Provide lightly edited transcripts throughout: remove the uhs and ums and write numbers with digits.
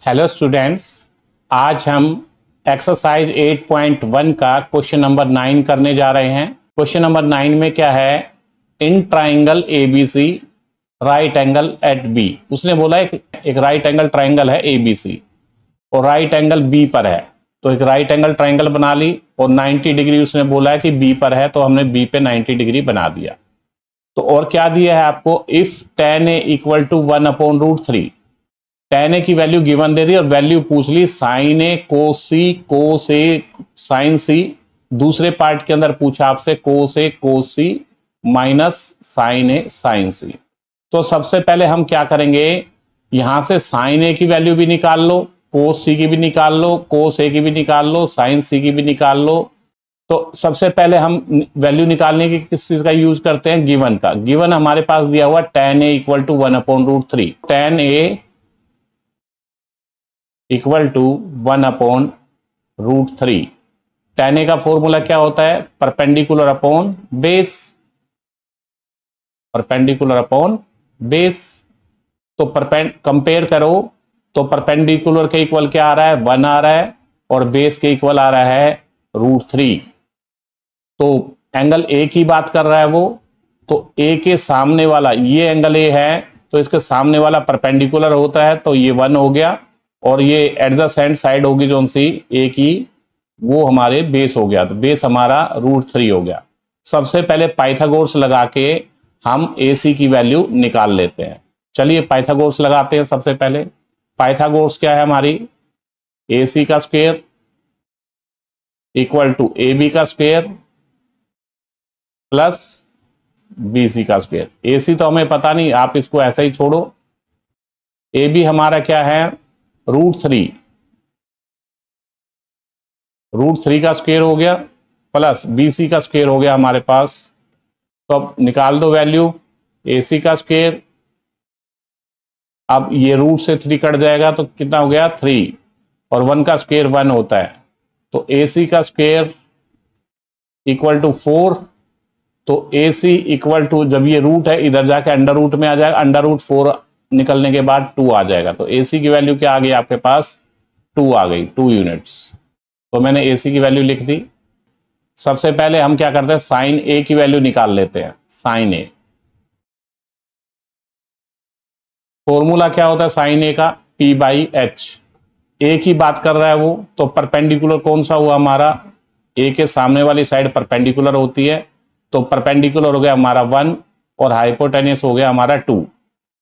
Hello students, आज हम exercise 8.1 का क्वेश्चन नंबर 9 करने जा रहे हैं। क्वेश्चन नंबर 9 में क्या है? In triangle ABC right angle at B. उसने बोला एक राइट एंगल ट्राइंगल है एबीसी और राइट एंगल बी पर है, तो एक राइट एंगल ट्राइंगल बना ली और 90 डिग्री उसने बोला है कि बी पर है, तो हमने बी पे 90 डिग्री बना दिया। तो और क्या दिया है आपको? If tan a equal to 1/√3। tan a की वैल्यू गिवन दे दी और वैल्यू पूछ ली sin a cos a sin c। दूसरे पार्ट के अंदर पूछा आपसे cos a cos c minus sin a sin c। तो सबसे पहले हम क्या करेंगे, यहां से sin a की वैल्यू भी निकाल लो, cos c की भी निकाल लो, cos a की भी निकाल लो, sin c की भी निकाल लो। तो सबसे पहले हम वैल्यू निकालने की किस चीज का यूज करते हैं? गिवन का। गिवन हमारे पास दिया हुआ tan a equal to 1/√3। tan a equal to 1/√3। tan a का फॉर्मूला क्या होता है? Perpendicular upon base. Perpendicular upon base. तो कंपेयर करो तो परपेंडिकुलर के इक्वल क्या आ रहा है? 1 आ रहा है और बेस के इक्वल आ रहा है √3। तो एंगल ए की बात कर रहा है वो, तो ए के सामने वाला ये एंगल ए है, तो इसके सामने वाला परपेंडिकुलर होता है, तो ये 1 हो गया और ये एडजेसेंट साइड होगी जो सी ए की, वो हमारे बेस हो गया। तो बेस हमारा √3 हो गया। सबसे पहले पाइथागोरस लगा के हम ए सी की वैल्यू निकाल लेते हैं। चलिए पाइथागोरस लगाते हैं। सबसे पहले पाइथागोरस क्या है हमारी? ए सी का square equal to A B का स्क्वायर प्लस बी सी का स्क्वायर। ए सी तो हमें पता नहीं, आप इसको ऐसा ही छोड़ो। ए बी हमारा क्या है? √3। √3 का स्क्वायर हो गया प्लस बी सी का स्क्वायर हो गया हमारे पास। तो अब निकाल दो वैल्यू। ए सी का स्क्वायर, अब ये रूट से 3 कट जाएगा तो कितना हो गया? 3 और 1 का स्क्वायर 1 होता है, तो ए सी का स्क्वायर इक्वल टू 4। तो ए सी इक्वल टू, जब ये रूट है इधर जाके अंडर रूट में आ जाएगा, अंडर रूट 4 निकलने के बाद 2 आ जाएगा। तो ए सी की वैल्यू क्या आ गई आपके पास? 2 आ गई, 2 यूनिट्स। तो मैंने ए सी की वैल्यू लिख दी। सबसे पहले हम क्या करते हैं? साइन ए की वैल्यू निकाल लेते हैं। साइन ए फॉर्मूला क्या होता है साइन ए का? P/H। ए की बात कर रहा है वो, तो परपेंडिकुलर कौन सा हुआ हमारा? ए के सामने वाली साइड परपेंडिकुलर होती है, तो परपेंडिकुलर हो गया हमारा 1 और हाइपोटेनियस हो गया हमारा 2।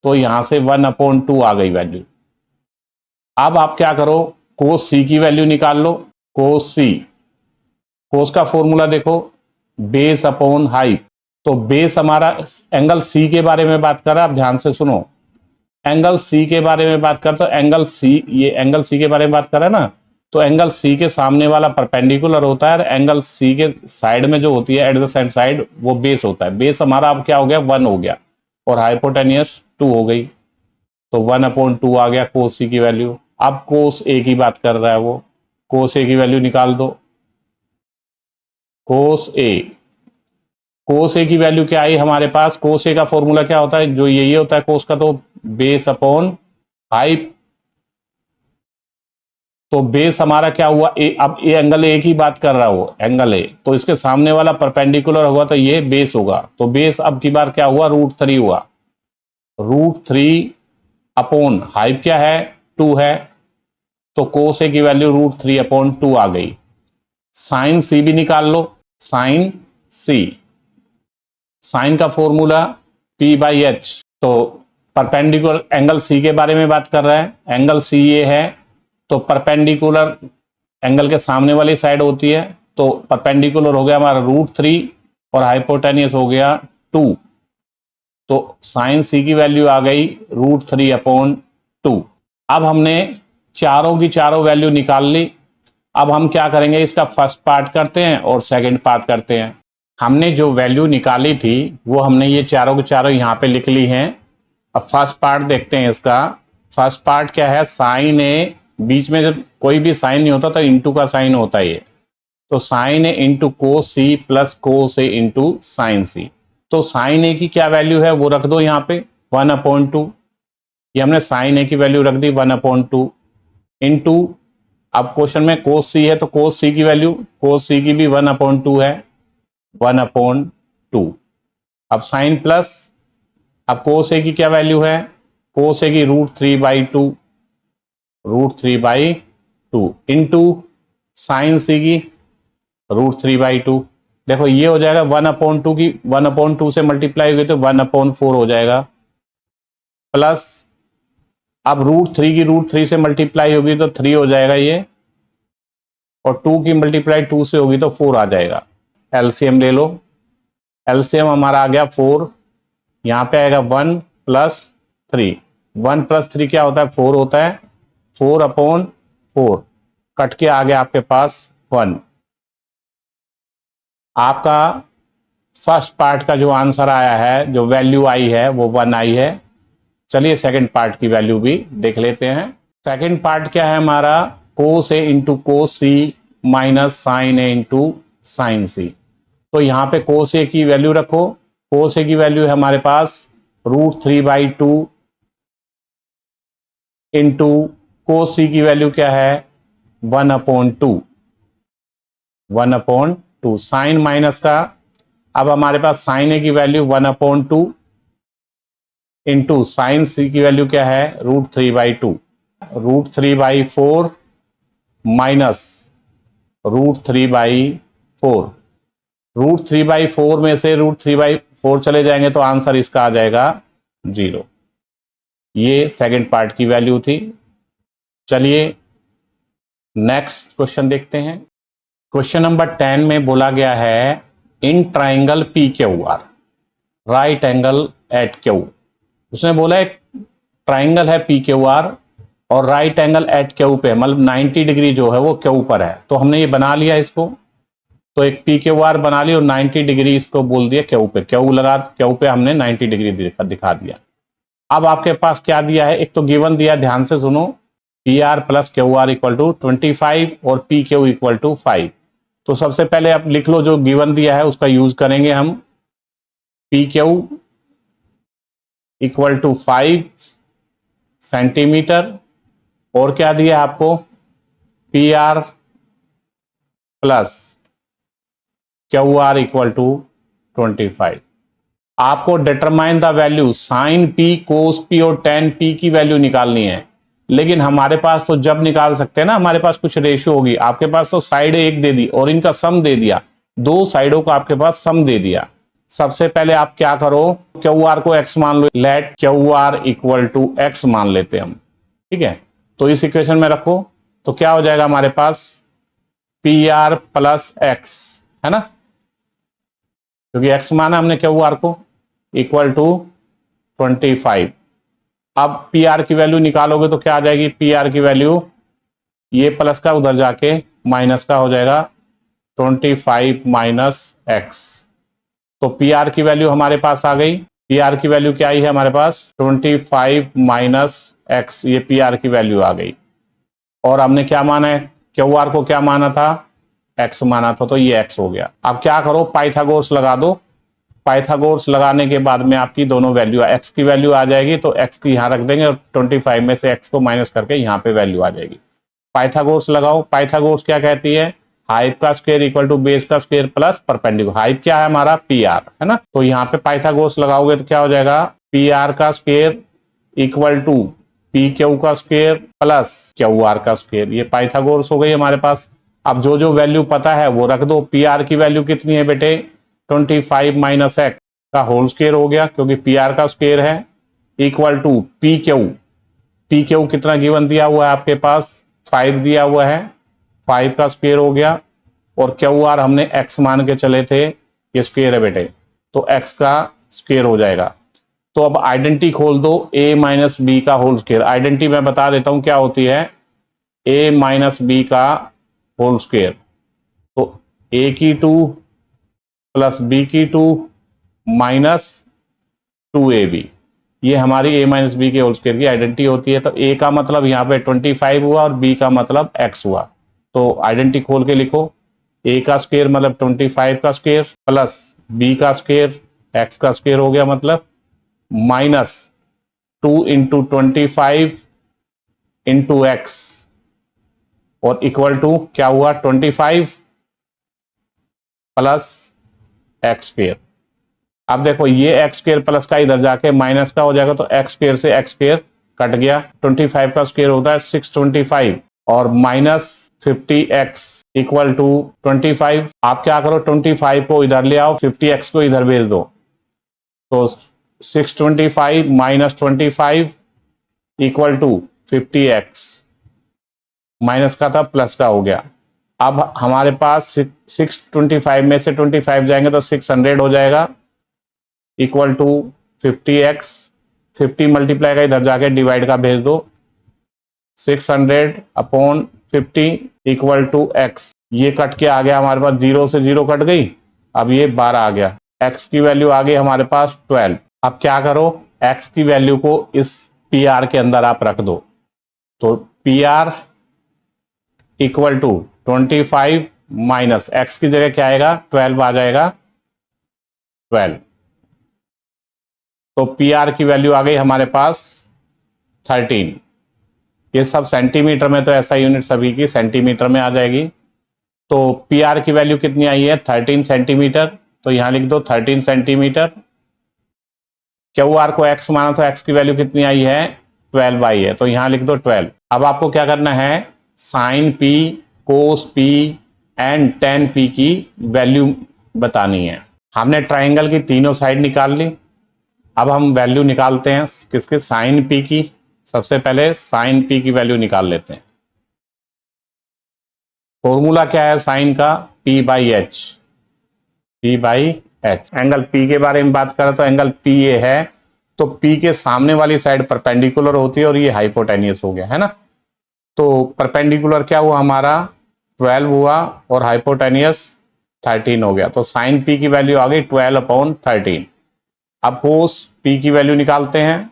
तो यहां से 1/2 आ गई वैल्यू। अब आप क्या करो? कोस सी की वैल्यू निकाल लो। कोस सी, कोस का फॉर्मूला देखो, बेस अपॉन हाइट। तो बेस हमारा एंगल सी के बारे में बात कर रहा है, आप ध्यान से सुनो। एंगल सी के बारे में बात करते, तो एंगल सी, ये एंगल सी के बारे में बात कर रहा है ना, तो एंगल सी के सामने वाला परपेंडिकुलर होता है और एंगल सी के साइड में जो होती है एडजेसेंट साइड, वो बेस होता है। बेस हमारा अब क्या हो गया? 1 हो गया और हाइपोटेनियस 2 हो गई, तो 1/2 आ गया कोस सी की वैल्यू। अब कोस ए की बात कर रहा है वो, कोस ए की वैल्यू निकाल दो। कोस ए, कोस ए की वैल्यू क्या आई हमारे पास? कोस ए का फॉर्मूला क्या होता है? जो यही होता है कोस का, तो बेस अपॉन हाइट। तो बेस हमारा क्या हुआ? ए। अब ये एंगल ए की बात कर रहा है वो, एंगल ए, तो इसके सामने वाला परपेंडिकुलर होगा, तो ये बेस होगा। तो बेस अब की बार क्या हुआ? √3 हुआ। √3 अपॉन हाइट क्या है? 2 है, तो कोस ए की वैल्यू √3/2 आ गई। साइन सी भी निकाल लो। साइन सी, साइन का फॉर्मूला P/H। तो परपेंडिकुलर एंगल सी के बारे में बात कर रहा है, एंगल सी ये है, तो परपेंडिकुलर एंगल के सामने वाली साइड होती है, तो परपेंडिकुलर हो गया हमारा √3 और हाइपोटेनियस हो गया 2। तो साइन सी की वैल्यू आ गई √3/2। अब हमने चारों की चारों वैल्यू निकाल ली। अब हम क्या करेंगे? इसका फर्स्ट पार्ट करते हैं और सेकंड पार्ट करते हैं। हमने जो वैल्यू निकाली थी वो हमने ये चारों के चारों यहाँ पे लिख ली हैं। अब फर्स्ट पार्ट देखते हैं इसका। फर्स्ट पार्ट क्या है? साइन ए, बीच में जब कोई भी साइन नहीं होता तो इंटू का साइन होता है ये, तो sine A into cos C plus cos A into sine C. तो साइन ए की क्या वैल्यू है वो रख दो यहाँ पे 1/2। ये हमने साइन ए की वैल्यू रख दी 1/2। इनटू, अब क्वेश्चन में कोस सी है तो कोस सी की वैल्यू, कोस सी की भी 1/2 है, 1/2। अब साइन प्लस, अब कोस ए की क्या वैल्यू है, कोस ए की √3/2, √3/2 इंटू साइन सी की √3/2। देखो ये हो जाएगा 1/2 की 1/2 से मल्टीप्लाई हुई तो 1/4 हो जाएगा, प्लस अब √3 की √3 से मल्टीप्लाई होगी तो 3 हो जाएगा ये, और 2 की मल्टीप्लाई 2 से होगी तो 4 आ जाएगा। एलसीएम ले लो, एलसीएम हमारा आ गया 4, यहां पे आएगा 1 + 3, 1 + 3 क्या होता है, 4 होता है, 4/4 कट के आ गया आपके पास 1। आपका फर्स्ट पार्ट का जो आंसर आया है, जो वैल्यू आई है वो 1 आई है। चलिए सेकंड पार्ट की वैल्यू भी देख लेते हैं। सेकंड पार्ट क्या है हमारा, कोस A into cos C minus sign A into sine C. तो यहां पे कोस ए की वैल्यू रखो, कोस ए की वैल्यू है हमारे पास √3/2 इंटू कोस सी की वैल्यू क्या है 1/2, 1/2 साइन माइनस का, अब हमारे पास साइन ए की वैल्यू 1/2 इंटू साइन सी की वैल्यू क्या है √3/2, √3/4 माइनस √3/4, √3/4 में से √3/4 चले जाएंगे तो आंसर इसका आ जाएगा 0। ये सेकंड पार्ट की वैल्यू थी। चलिए नेक्स्ट क्वेश्चन देखते हैं। क्वेश्चन नंबर 10 में बोला गया है in triangle P Q R right angle at Q. उसने बोला एक ट्राइंगल है पी क्यू आर और राइट एंगल एट क्यू पे, मतलब 90 डिग्री जो है वो क्यू पर है। तो हमने ये बना लिया इसको, तो एक पी क्यू आर बना ली और 90 डिग्री इसको बोल दिया क्यू पे, क्यू लगा, क्यू पे हमने 90 डिग्री दिखा दिया। अब आपके पास क्या दिया है, एक तो गिवन दिया, ध्यान से सुनो, P R plus Q R equal to 25 और पी क्यू इक्वल टू 5। तो सबसे पहले आप लिख लो जो गिवन दिया है उसका यूज करेंगे हम, P Q equal to 5 centimetre और क्या दिया आपको P R plus Q R equal to 25। आपको determine the value sine P, cos P और टेन पी की वैल्यू निकालनी है। लेकिन हमारे पास तो जब निकाल सकते हैं ना, हमारे पास कुछ रेशियो होगी। आपके पास तो साइड एक दे दी और इनका सम दे दिया, दो साइडों का आपके पास सम दे दिया। सबसे पहले आप क्या करो, क्यू आर को एक्स मान लो, let Q R equal to X मान लेते हैं हम, ठीक है। तो इस इक्वेशन में रखो तो क्या हो जाएगा हमारे पास पी आर प्लस एक्स, है ना, क्योंकि एक्स माना हमने क्यू आर को, इक्वल टू 25। अब पी आर की वैल्यू निकालोगे तो क्या आ जाएगी, पी आर की वैल्यू ये प्लस का उधर जाके माइनस का हो जाएगा 25 माइनस एक्स। तो पी आर की वैल्यू हमारे पास आ गई, पी आर की वैल्यू क्या आई है हमारे पास 25 माइनस एक्स, ये पी आर की वैल्यू आ गई। और हमने क्या माना है, क्यू आर को क्या माना था, एक्स माना था, तो ये एक्स हो गया। अब क्या करो, पाइथागोरस लगा दो। पाइथागोरस लगाने के बाद में आपकी दोनों वैल्यू, एक्स की वैल्यू आ जाएगी तो एक्स की यहां रख देंगे और 25 में से एक्स को माइनस करके यहां पे वैल्यू आ जाएगी। पाइथागोरस लगाओ। पाइथागोरस क्या कहती है, हाइप का स्क्वायर इक्वल टू बेस का स्क्वायर प्लस परपेंडिकुलर। हाइप क्या है हमारा पी आर, है ना, तो यहाँ पे पाइथागोरस लगाओगे तो क्या हो जाएगा, पी आर का square equal to P Q का स्क्वायर प्लस क्यू आर का स्क्वायर। ये पाइथागोरस हो गई हमारे पास। अब जो जो वैल्यू पता है वो रख दो। पी आर की वैल्यू कितनी है बेटे 25 माइनस एक्स का होल स्क्वायर हो गया, क्योंकि पी आर का स्क्वायर है, equal to P Q. P Q कितना गिवन दिया हुआ है आपके पास 5 दिया हुआ है, 5 का स्क्वायर हो गया, और क्यू आर हमने एक्स मान के चले थे, ये स्क्वायर है बेटे, तो एक्स का स्क्वायर हो जाएगा। तो अब आइडेंटिटी खोल दो, a माइनस बी का होल स्क्वायर। आइडेंटिटी मैं बता देता हूं क्या होती है, a माइनस बी का होल स्क्वायर, तो a की 2 प्लस b की 2 माइनस 2ab, ये हमारी a माइनस बी के होल स्क्वायर की आइडेंटिटी होती है। तो a का मतलब यहाँ पे 25 हुआ और b का मतलब x हुआ। तो आइडेंटिटी खोल के लिखो, a का स्क्वायर मतलब 25 का स्क्वायर प्लस b का स्क्वायर x का स्क्वायर हो गया, मतलब माइनस 2 इंटू 25 इंटू एक्स, और इक्वल टू क्या हुआ 25 प्लस एक्स स्क्वायर। अब देखो ये एक्स स्क्वायर प्लस का इधर जाके माइनस का हो जाएगा, तो एक्स स्क्वायर से एक्स स्क्वायर कट गया। 25 का स्क्वायर होता है 625 और माइनस 50x इक्वल टू 25। आप क्या करो 25 को इधर ले आओ, 50x को इधर भेज दो, तो 625 minus 25 equal to 50x, minus का था प्लस का हो गया। अब हमारे पास 625 में से 25 जाएंगे तो 600 हो जाएगा इक्वल टू 50x, 50 मल्टीप्लाई का इधर जाके डिवाइड का भेज दो, 600 अपॉन 50 इक्वल टू x। ये कट के आ गया हमारे पास, 0 से 0 कट गई, अब ये 12 आ गया। x की वैल्यू आ गई हमारे पास 12। अब क्या करो, x की वैल्यू को इस PR के अंदर आप रख दो, तो PR equal to 25 minus x की जगह क्या आएगा 12 आ जाएगा 12। तो PR की वैल्यू आ गई हमारे पास 13। ये सब सेंटीमीटर में, तो ऐसा यूनिट सभी की सेंटीमीटर में आ जाएगी। तो PR की वैल्यू कितनी आई है 13 सेंटीमीटर, तो यहां लिख दो 13 सेंटीमीटर। QR को x माना तो x की वैल्यू कितनी आई है 12 आई है, तो यहां लिख दो 12। अब आपको क्या करना है, sine P, cos P and tan P की वैल्यू बतानी है। हमने ट्राइंगल की तीनों साइड निकाल ली, अब हम वैल्यू निकालते हैं किसके, साइन P की। सबसे पहले साइन P की वैल्यू निकाल लेते हैं। फॉर्मूला क्या है साइन का, P by H, P by H. Angle P के बारे में बात करें तो एंगल P ये है, तो P के सामने वाली साइड परपेंडिकुलर होती है और ये हाइपोटेनियस हो गया है ना। तो परपेंडिकुलर क्या हुआ हमारा 12 हुआ और हाइपोटेनियस 13 हो गया, तो साइन P की वैल्यू आ गई 12 अपॉन 13। अब कोस P की वैल्यू निकालते हैं।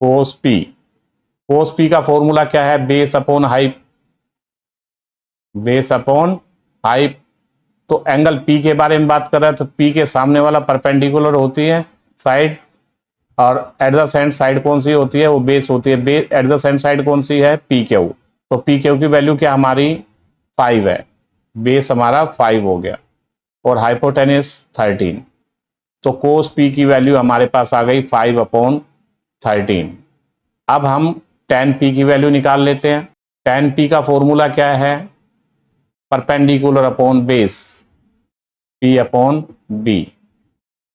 कोस P का फॉर्मूला क्या है, base upon hype, base upon hype. तो एंगल P के बारे में बात कर रहे हैं, तो P के सामने वाला परपेंडिकुलर होती है साइड, और एडजेसेंट साइड कौन सी होती है, वो बेस होती है। एडजेसेंट साइड कौन सी है PQ, तो PQ की वैल्यू क्या हमारी 5 है, बेस हमारा 5 हो गया और हाइपोटेनियस 13। तो कोस P की वैल्यू हमारे पास आ गई 5 अपॉन 13। अब हम tan P की वैल्यू निकाल लेते हैं। tan P का फॉर्मूला क्या है, perpendicular upon base, P upon B।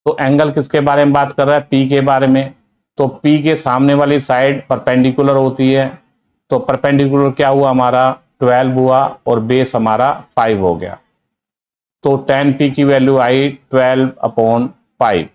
तो एंगल किसके बारे में बात कर रहा है, P के बारे में। तो P के सामने वाली साइड परपेंडिकुलर होती है, तो परपेंडिकुलर क्या हुआ हमारा 12 हुआ और बेस हमारा 5 हो गया। तो tan P की वैल्यू आई 12 अपॉन 5।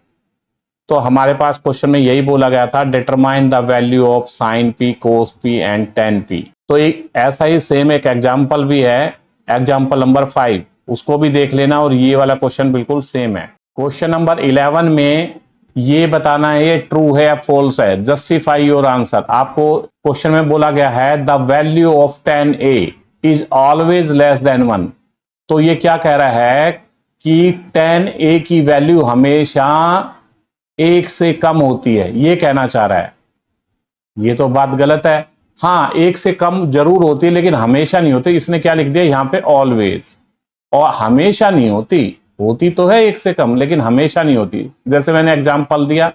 तो हमारे पास क्वेश्चन में यही बोला गया था, determine the value of sine P, cos P and tan P। तो एक ऐसा ही सेम एक एग्जाम्पल भी है, एग्जाम्पल नंबर 5, उसको भी देख लेना, और ये वाला क्वेश्चन बिल्कुल सेम है। क्वेश्चन नंबर 11 में ये बताना है ये ट्रू है या फॉल्स है, जस्टिफाई योर आंसर। आपको क्वेश्चन में बोला गया है the value of tan A is always less than 1। तो ये क्या कह रहा है कि tan A की वैल्यू हमेशा 1 से कम होती है, ये कहना चाह रहा है। ये तो बात गलत है। हाँ 1 से कम जरूर होती है लेकिन हमेशा नहीं होती। इसने क्या लिख दिया यहां पे ऑलवेज, और हमेशा नहीं होती, होती तो है 1 से कम लेकिन हमेशा नहीं होती। जैसे मैंने एग्जांपल दिया,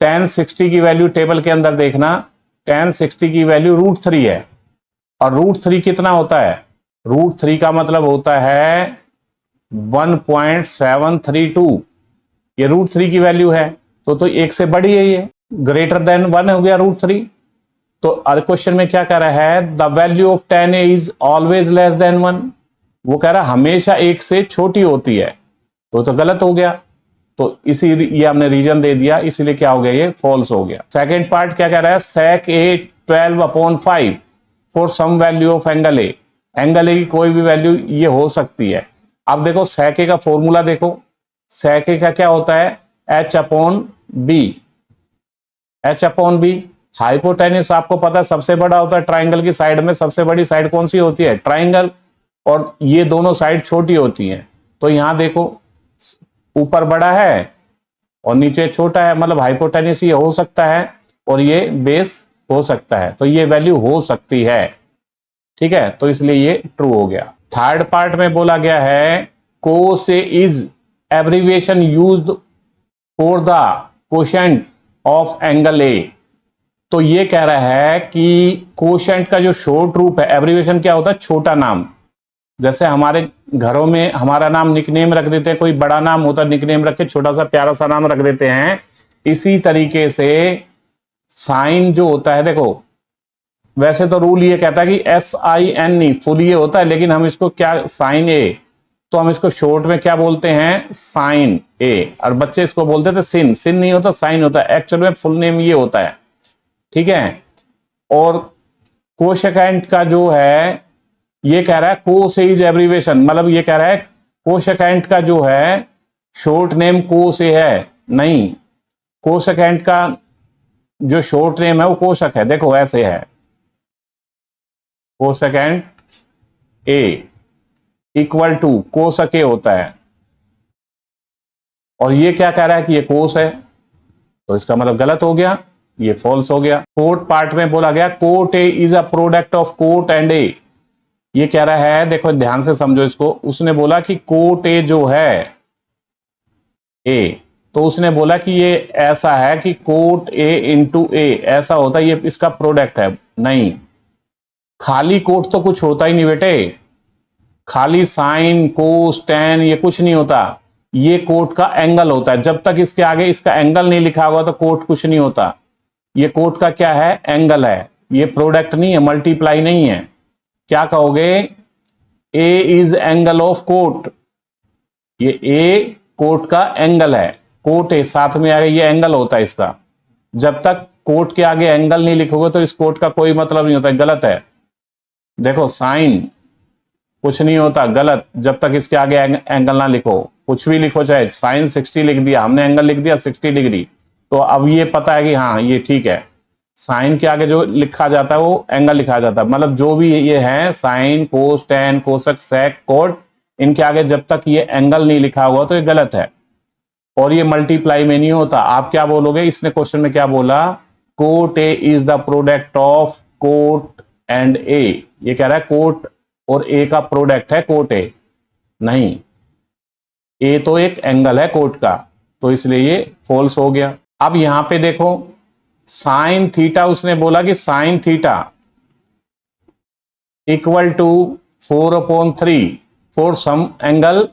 tan 60 की वैल्यू टेबल के अंदर देखना, tan 60 की वैल्यू √3 है, और √3 कितना होता है, √3 का मतलब होता है 1.732। ये √3 की वैल्यू है, तो 1 से बड़ी है, ये ग्रेटर देन 1 हो गया √3। तो अर क्वेश्चन में क्या कह रहा है, the value of tan A is always less than 1। वो कह रहा है हमेशा 1 से छोटी होती है, तो गलत हो गया। तो इसी ये हमने रीजन दे दिया, इसीलिए क्या हो गया ये फॉल्स हो गया। सेकंड पार्ट क्या कह रहा है, sec A 12 upon 5 for some value of angle A। Angle A की कोई भी वैल्यू ये हो सकती है। अब देखो sec A का फॉर्मूला देखो, sec A का क्या होता है h upon B, h upon B. Hypotenuse आपको पता है सबसे बड़ा होता है, ट्राइंगल की साइड में सबसे बड़ी साइड कौन सी होती है ट्राइंगल, और ये दोनों साइड छोटी होती हैं। तो यहां देखो ऊपर बड़ा है और नीचे छोटा है, मतलब हाइपोटेनियस ये हो सकता है और ये बेस हो सकता है, तो ये वैल्यू हो सकती है। ठीक है, तो इसलिए ये ट्रू हो गया। थर्ड पार्ट में बोला गया है को से is abbreviation used for the quotient of angle A. तो ये कह रहा है कि कोशेंट का जो शॉर्ट रूप है, एब्रीविएशन क्या होता है, छोटा नाम। जैसे हमारे घरों में हमारा नाम निकनेम रख देते हैं, कोई बड़ा नाम होता है निकनेम रख के छोटा सा प्यारा सा नाम रख देते हैं। इसी तरीके से साइन जो होता है, देखो वैसे तो रूल ये कहता है कि SIN फुल ये होता है, लेकिन हम इसको क्या, साइन ए, तो हम इसको शॉर्ट में क्या बोलते हैं, साइन ए। और बच्चे इसको बोलते थे सिन, सिन नहीं होता साइन होता है, एक्चुअल में फुल नेम ये होता है। ठीक है, और कोशेकेंट का जो है ये कह रहा है को से इज एब्रीविएशन, मतलब ये कह रहा है कोशेकेंट का जो है शॉर्ट नेम को से है, नहीं, कोशेकेंट का जो शॉर्ट नेम है वो कोशक है। देखो ऐसे है, कोसेकेंट ए इक्वल टू कोसक ए होता है, और ये क्या कह रहा है कि ये कोस है, तो इसका मतलब गलत हो गया, ये फॉल्स हो गया। कोट पार्ट में बोला गया cot A is a product of cot and A. ये कह रहा है, देखो ध्यान से समझो इसको, उसने बोला कि कोट ए जो है ए, तो उसने बोला कि ये ऐसा है कि कोट ए इंटू ए ऐसा होता है, ये इसका प्रोडक्ट है। नहीं, खाली कोट तो कुछ होता ही नहीं बेटे, खाली साइन कोस टैन ये कुछ नहीं होता, ये कोट का एंगल होता है। जब तक इसके आगे इसका एंगल नहीं लिखा होगा तो कोट कुछ नहीं होता। ये कोट का क्या है, एंगल है, ये प्रोडक्ट नहीं है, मल्टीप्लाई नहीं है। क्या कहोगे, ए इज एंगल ऑफ कोट, ये ए कोट का एंगल है, कोट ए साथ में आगे ये एंगल होता है इसका। जब तक कोट के आगे एंगल नहीं लिखोगे तो इस कोट का कोई मतलब नहीं होता, गलत है। देखो साइन कुछ नहीं होता, गलत, जब तक इसके आगे एंगल ना लिखो। कुछ भी लिखो, चाहे साइन 60 लिख दिया हमने, एंगल लिख दिया 60 डिग्री, तो अब ये पता है कि हाँ ये ठीक है। साइन के आगे जो लिखा जाता है वो एंगल लिखा जाता है, मतलब जो भी ये है साइन कोस टैन कोसक सेक कोट, इनके आगे जब तक ये एंगल नहीं लिखा हुआ तो ये गलत है, और ये मल्टीप्लाई में नहीं होता। आप क्या बोलोगे, इसने क्वेश्चन में क्या बोला, cot A is the product of cot and A. ये कह रहा है कोट और ए का प्रोडक्ट है कोट ए, नहीं, ए तो एक एंगल है कोट का, तो इसलिए ये फॉल्स हो गया। अब यहां पे देखो साइन थीटा, उसने बोला कि sine theta equal to 4/3 for some angle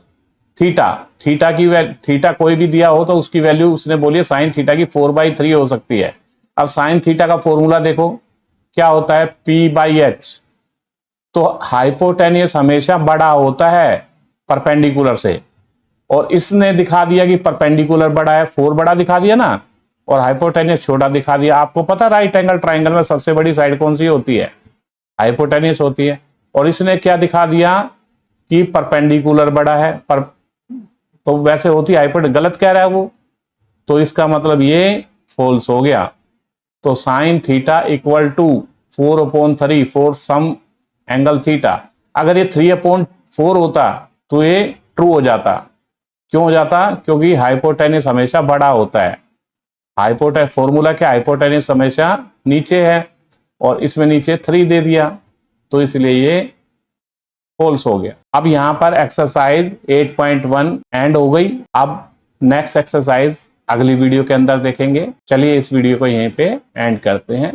theta. Theta की थीटा कोई भी दिया हो तो उसकी वैल्यू उसने बोली साइन थीटा की 4/3 हो सकती है। अब साइन थीटा का फॉर्मूला देखो क्या होता है, P/H। तो हाइपोटेनियस हमेशा बड़ा होता है परपेंडिकुलर से, और इसने दिखा दिया कि परपेंडिकुलर बड़ा है, 4 बड़ा दिखा दिया ना, और हाइपोटेनियस छोटा दिखा दिया। आपको पता राइट एंगल ट्राइंगल में सबसे बड़ी साइड कौन सी होती है, हाइपोटेनियस होती है, और इसने क्या दिखा दिया कि परपेंडिकुलर बड़ा है, पर तो वैसे होती है हाइपोटेनियस, गलत कह रहा है वो, तो इसका मतलब ये फॉल्स हो गया। तो sine theta equal to 4/3 for some angle theta, अगर ये 3/4 होता तो ये ट्रू हो जाता। क्यों हो जाता, क्योंकि हाइपोटेनियस हमेशा बड़ा होता है। हाइपोटेनियस फॉर्मूला क्या, हाइपोटेनियस हमेशा नीचे है, और इसमें नीचे 3 दे दिया, तो इसलिए ये फॉल्स हो गया। अब यहां पर एक्सरसाइज 8.1 एंड हो गई। अब नेक्स्ट एक्सरसाइज अगली वीडियो के अंदर देखेंगे। चलिए इस वीडियो को यहीं पे एंड करते हैं।